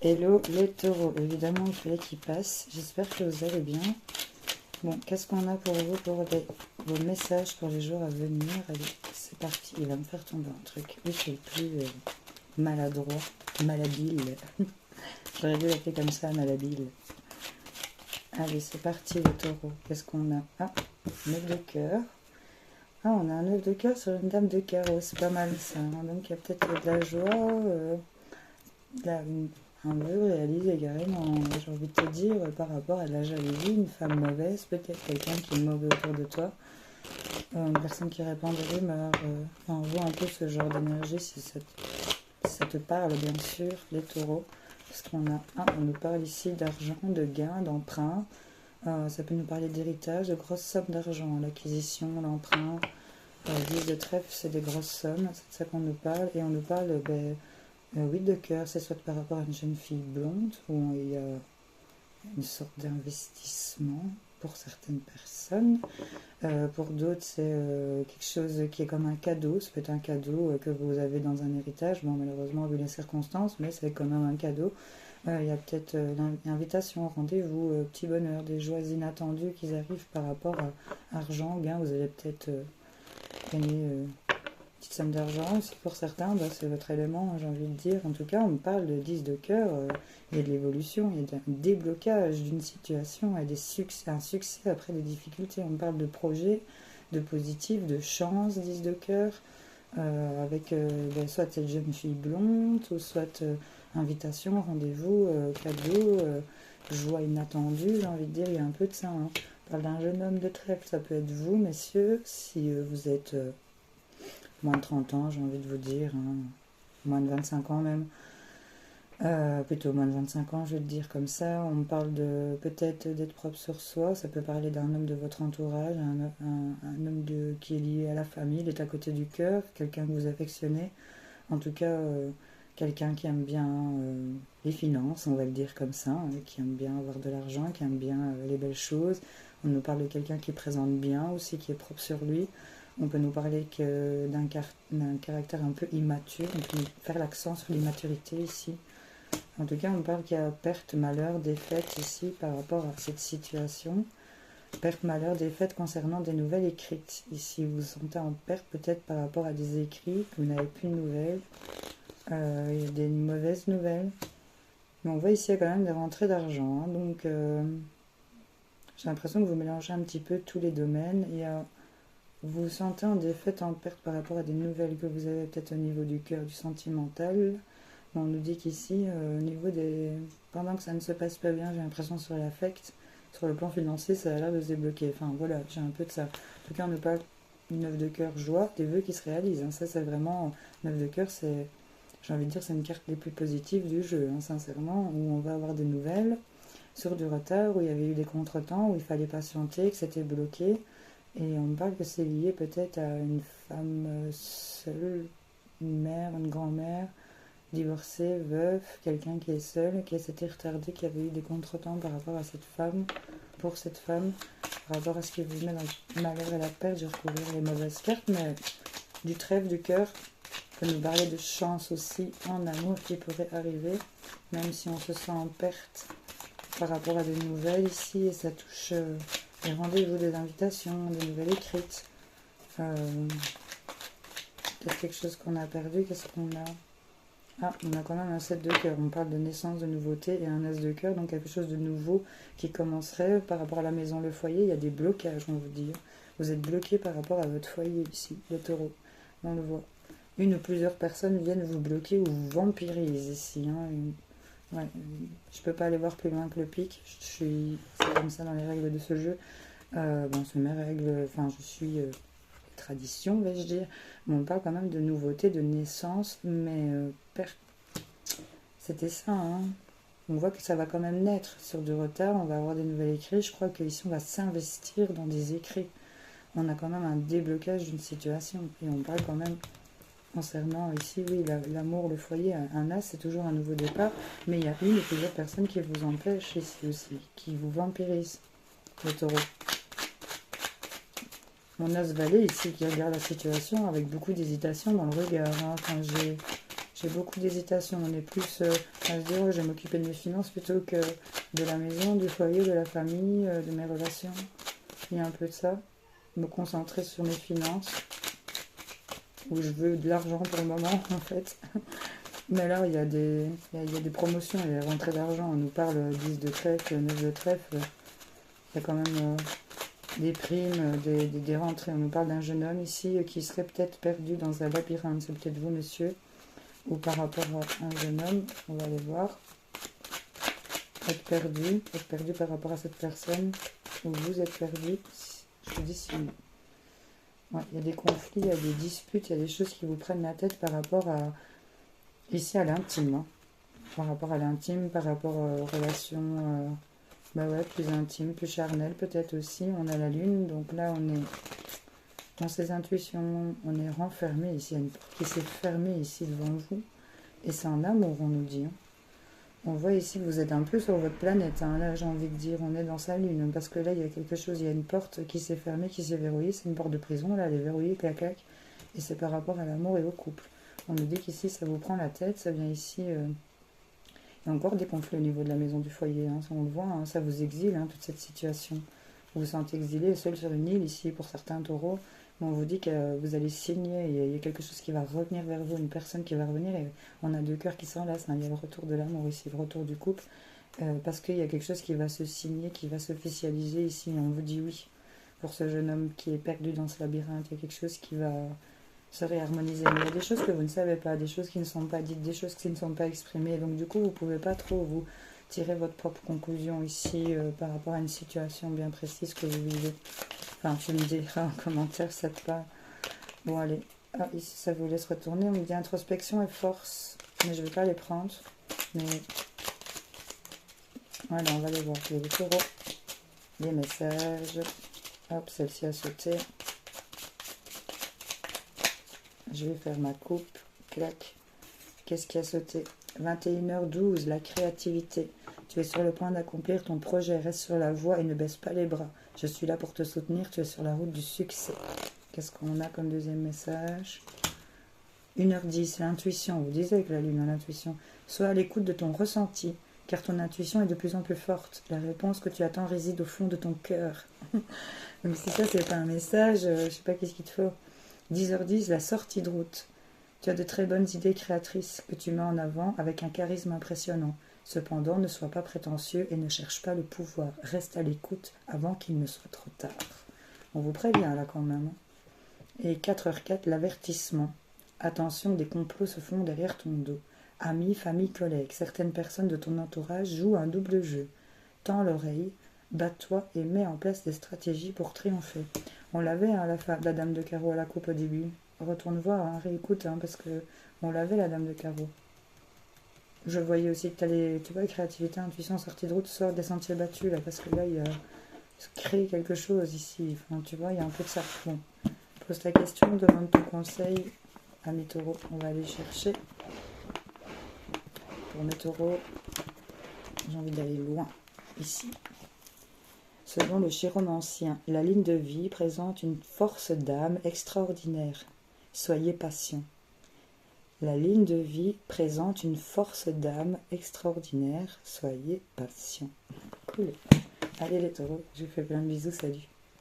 Hello les taureaux, évidemment il fallait qu'ils passent, j'espère que vous allez bien. Bon, qu'est-ce qu'on a pour vous pour vos messages pour les jours à venir? Allez, c'est parti, il va me faire tomber un truc. Oui, je suis le plus maladroit, malhabile. J'aurais dû l'appeler comme ça, malhabile. Allez, c'est parti les taureaux, qu'est-ce qu'on a? Ah, 9 de cœur. Ah, on a un 9 de cœur sur une dame de carreau, c'est pas mal ça. Donc il y a peut-être de la joie, un vœu réalisé carrément, j'ai envie de te dire, par rapport à de la jalousie, une femme mauvaise, peut-être quelqu'un qui est mauvais autour de toi, une personne qui répand des rumeurs, enfin, on voit un peu ce genre d'énergie si ça te parle bien sûr, les taureaux, parce on nous parle ici d'argent, de gain, d'emprunt, ça peut nous parler d'héritage, de grosses sommes d'argent, l'acquisition, l'emprunt, 10 de trèfle, c'est des grosses sommes, c'est de ça qu'on nous parle, et on nous parle, 8 de cœur, c'est soit par rapport à une jeune fille blonde, où il y a une sorte d'investissement pour certaines personnes. Pour d'autres, c'est quelque chose qui est comme un cadeau. Ça peut être un cadeau que vous avez dans un héritage. Bon, malheureusement, vu les circonstances, mais c'est quand même un cadeau. Il y a peut-être l'invitation, rendez-vous, petit bonheur, des joies inattendues qui arrivent par rapport à argent, gain. Vous allez peut-être gagner petite somme d'argent aussi pour certains, c'est votre élément, j'ai envie de dire. En tout cas, on me parle de 10 de cœur et de l'évolution, il y a un déblocage d'une situation et un succès après des difficultés. On me parle de projet, de positif, de chance, 10 de cœur, avec soit cette jeune fille blonde, ou soit invitation, rendez-vous, cadeau, joie inattendue, j'ai envie de dire, il y a un peu de ça. Hein. On parle d'un jeune homme de trèfle, ça peut être vous, messieurs, si vous êtes moins de 30 ans, j'ai envie de vous dire, hein, moins de 25 ans même, plutôt moins de 25 ans, je vais le dire comme ça. On me parle de peut-être d'être propre sur soi, ça peut parler d'un homme de votre entourage, un homme qui est lié à la famille, il est à côté du cœur, quelqu'un que vous affectionnez, en tout cas quelqu'un qui aime bien les finances, on va le dire comme ça, hein, qui aime bien avoir de l'argent, qui aime bien les belles choses. On nous parle de quelqu'un qui présente bien aussi, qui est propre sur lui. On peut nous parler d'un caractère un peu immature, on peut faire l'accent sur l'immaturité ici. En tout cas, on parle qu'il y a perte, malheur, défaite ici par rapport à cette situation. Perte, malheur, défaite concernant des nouvelles écrites. Ici, vous vous sentez en perte peut-être par rapport à des écrits, que vous n'avez plus de nouvelles. Il y a des mauvaises nouvelles. Mais on voit ici, il y a quand même des rentrées d'argent. Hein, donc, j'ai l'impression que vous mélangez un petit peu tous les domaines. Vous vous sentez en défaite, en perte par rapport à des nouvelles que vous avez peut-être au niveau du cœur, du sentimental. On nous dit qu'ici, au niveau des... Pendant que ça ne se passe pas bien, j'ai l'impression sur l'affect, sur le plan financier, ça a l'air de se débloquer. Enfin voilà, j'ai un peu de ça. En tout cas, on nous parle du 9 de cœur, joie, des vœux qui se réalisent. Hein. Ça, c'est vraiment... 9 de cœur, c'est... J'ai envie de dire, c'est une carte les plus positives du jeu, hein, sincèrement, où on va avoir des nouvelles sur du retard, où il y avait eu des contretemps, où il fallait patienter, que c'était bloqué. Et on me parle que c'est lié peut-être à une femme seule, une mère, une grand-mère, divorcée, veuve, quelqu'un qui est seul, qui s'était retardé, qui avait eu des contretemps par rapport à cette femme, pour cette femme, par rapport à ce qui vous met dans le malheur et la perte. J'ai recouvert les mauvaises cartes, mais du trèfle du cœur, on peut nous parler de chance aussi en amour qui pourrait arriver, même si on se sent en perte par rapport à des nouvelles ici, et ça touche... les rendez-vous, des invitations, des nouvelles écrites. Peut-être quelque chose qu'on a perdu, qu'est-ce qu'on a? Ah, on a quand même un 7 de cœur. On parle de naissance, de nouveauté et un as de cœur, donc quelque chose de nouveau qui commencerait par rapport à la maison, le foyer. Il y a des blocages, on vous dit. Vous êtes bloqué par rapport à votre foyer ici, le taureau. On le voit. Une ou plusieurs personnes viennent vous bloquer ou vous vampirisent ici. Hein. Ouais, je peux pas aller voir plus loin que le pic. C'est comme ça dans les règles de ce jeu. Bon, c'est mes règles. Enfin, je suis tradition, vais-je dire. Mais on parle quand même de nouveauté, de naissance, mais c'était ça. Hein. On voit que ça va quand même naître sur du retard. On va avoir des nouvelles écrits. Je crois qu'ici, on va s'investir dans des écrits. On a quand même un déblocage d'une situation. Et on parle quand même concernant ici, oui, l'amour, le foyer, un as, c'est toujours un nouveau départ, mais il y a une ou plusieurs personnes qui vous empêchent ici aussi, qui vous vampirisent, le taureau. Mon as valet ici qui regarde la situation avec beaucoup d'hésitation dans le regard, hein, quand j'ai J'ai beaucoup d'hésitation. On est plus à se dire, oh, je vais m'occuper de mes finances plutôt que de la maison, du foyer, de la famille, de mes relations. Il y a un peu de ça. Me concentrer sur mes finances, où je veux de l'argent pour le moment, en fait. Mais là, il y a des promotions, il y a des rentrées d'argent. On nous parle 10 de trèfle, 9 de trèfle. Il y a quand même des primes, des rentrées. On nous parle d'un jeune homme ici qui serait peut-être perdu dans un labyrinthe. C'est peut-être vous, monsieur, ou par rapport à un jeune homme. On va aller voir. Être perdu par rapport à cette personne, ou vous êtes perdu. Je dis si. Ouais, il y a des conflits, il y a des disputes, il y a des choses qui vous prennent la tête par rapport à, ici, à l'intime. Hein. Par rapport à l'intime, par rapport aux relations bah ouais, plus intimes, plus charnelles peut-être aussi. On a la lune, donc là on est dans ses intuitions, on est renfermé ici. Il y a une porte qui s'est fermée ici devant vous. Et c'est en amour, on nous dit. Hein. On voit ici que vous êtes un peu sur votre planète. Hein. Là, j'ai envie de dire, on est dans sa lune. Parce que là, il y a quelque chose, il y a une porte qui s'est fermée, qui s'est verrouillée. C'est une porte de prison, là, elle est verrouillée, clac, clac. Et c'est par rapport à l'amour et au couple. On nous dit qu'ici, ça vous prend la tête. Ça vient ici... Il y a encore des conflits au niveau de la maison du foyer. Hein. Ça, on le voit, hein. Ça vous exile, hein, toute cette situation. Vous vous sentez exilé, seul sur une île, ici, pour certains taureaux. Mais on vous dit que vous allez signer, il y a quelque chose qui va revenir vers vous, une personne qui va revenir, et on a deux cœurs qui s'enlacent, hein. Il y a le retour de l'amour ici, le retour du couple, parce qu'il y a quelque chose qui va se signer, qui va s'officialiser ici, et on vous dit oui. Pour ce jeune homme qui est perdu dans ce labyrinthe, il y a quelque chose qui va se réharmoniser. Mais il y a des choses que vous ne savez pas, des choses qui ne sont pas dites, des choses qui ne sont pas exprimées, donc du coup vous ne pouvez pas trop vous tirer votre propre conclusion ici par rapport à une situation bien précise que vous vivez. Enfin, tu me diras en commentaire, ça te parle. Bon, allez. Ah, ici, ça vous laisse retourner. On me dit introspection et force. Mais je ne vais pas les prendre. Mais voilà, on va les voir. Les taureaux. Les messages. Hop, celle-ci a sauté. Je vais faire ma coupe. Clac. Qu'est-ce qui a sauté? 21h12, la créativité. Tu es sur le point d'accomplir ton projet. Reste sur la voie et ne baisse pas les bras. Je suis là pour te soutenir. Tu es sur la route du succès. Qu'est-ce qu'on a comme deuxième message? 1h10, l'intuition. Vous disiez avec la lune, hein, l'intuition. Sois à l'écoute de ton ressenti, car ton intuition est de plus en plus forte. La réponse que tu attends réside au fond de ton cœur. Donc si ça, c'est pas un message, je sais pas qu'est-ce qu'il te faut. 10h10, la sortie de route. Tu as de très bonnes idées créatrices que tu mets en avant avec un charisme impressionnant. Cependant, ne sois pas prétentieux et ne cherche pas le pouvoir. Reste à l'écoute avant qu'il ne soit trop tard. On vous prévient là quand même. Et 4h04, l'avertissement. Attention, des complots se font derrière ton dos. Amis, famille, collègues, certaines personnes de ton entourage jouent un double jeu. Tends l'oreille, bats-toi et mets en place des stratégies pour triompher. On l'avait, hein, la dame de carreau à la coupe au début. Retourne voir, hein, réécoute, hein, parce que on l'avait, la dame de carreau. Je voyais aussi que tu vois, créativité, intuition, sortie de route, sort des sentiers battus, là, parce que là, il y a créer quelque chose ici. Enfin, tu vois, il y a un peu de ça. Bon, pose ta question, demande ton conseil à mes taureaux. On va aller chercher. Pour mes taureaux, j'ai envie d'aller loin, ici. Selon le chiromancien, la ligne de vie présente une force d'âme extraordinaire. Soyez patient. La ligne de vie présente une force d'âme extraordinaire. Soyez patient. Cool. Allez les taureaux, je vous fais plein de bisous, salut.